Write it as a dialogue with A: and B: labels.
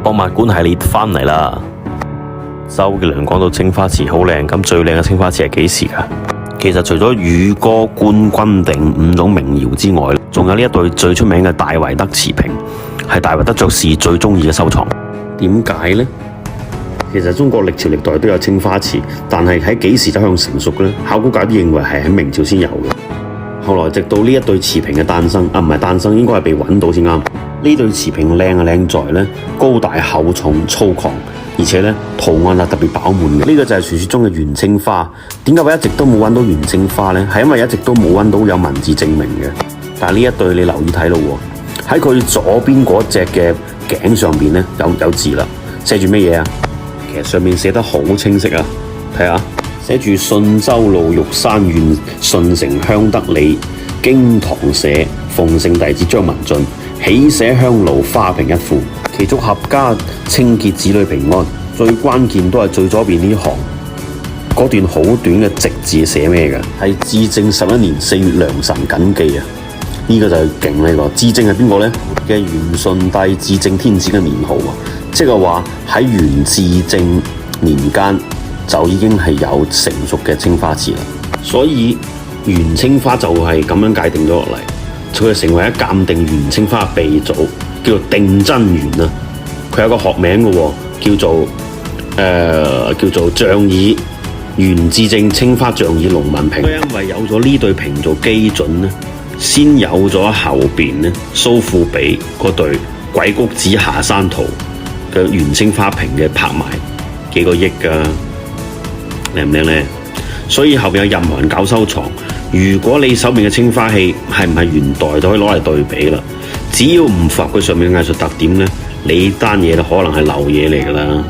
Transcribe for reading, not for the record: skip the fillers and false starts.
A: 博物館系列翻嚟啦！周杰倫講到青花瓷好靚，咁最靚嘅青花瓷係幾時㗎？其實除咗宇哥、冠軍定5種名窯之外，仲有呢一對最出名嘅大維德瓷瓶，係大維德爵士最中意嘅收藏。點解呢？其實中國歷朝歷代都有青花瓷，但係喺幾時走向成熟呢？考古界都認為係喺明朝先有嘅。後來直到呢一對瓷瓶嘅誕生，唔係誕生，應該係被揾到先啱。呢對瓷瓶靚啊靚在咧高大厚重粗獷，而且咧圖案啊特別飽滿嘅。呢個就係傳說中嘅元青花。點解我一直都冇揾到元青花呢？係因為一直都冇揾到有文字證明嘅。但係呢一對你留意睇咯喎，喺佢左邊嗰隻嘅頸上邊咧有字啦，寫住乜嘢啊？其實上面寫得好清晰啊，睇下寫住信州路玉山縣順城鄉德里經堂社奉聖弟子張文俊喜捨香爐花瓶一副，祈祝合家清潔子女平安。最關鍵都係最左邊呢行嗰段好短嘅直字寫咩嘅？係至正11年4月良辰謹記啊！呢個就係勁呢個。至正係邊個呢？嘅元順帝至正天子嘅年號啊！即係話喺元至正年間就已經係有成熟嘅青花瓷啦。所以元青花就係咁樣界定咗落嚟，佢成為咗鑑定元青花嘅鼻祖，叫做定真元啊。佢有個學名嘅喎，叫做仗耳元至正青花仗耳龍紋瓶。因為有咗呢對瓶做基準咧，先有咗後邊咧蘇富比嗰對鬼谷子下山圖嘅元青花瓶嘅拍賣幾個億㗎，靚唔靚呢？所以後邊有任何人搞收藏，如果你手邊嘅青花器係唔係元代，就可以攞嚟對比啦。只要唔符合佢上面嘅藝術特點呢，你單嘢可能係流嘢嚟㗎啦。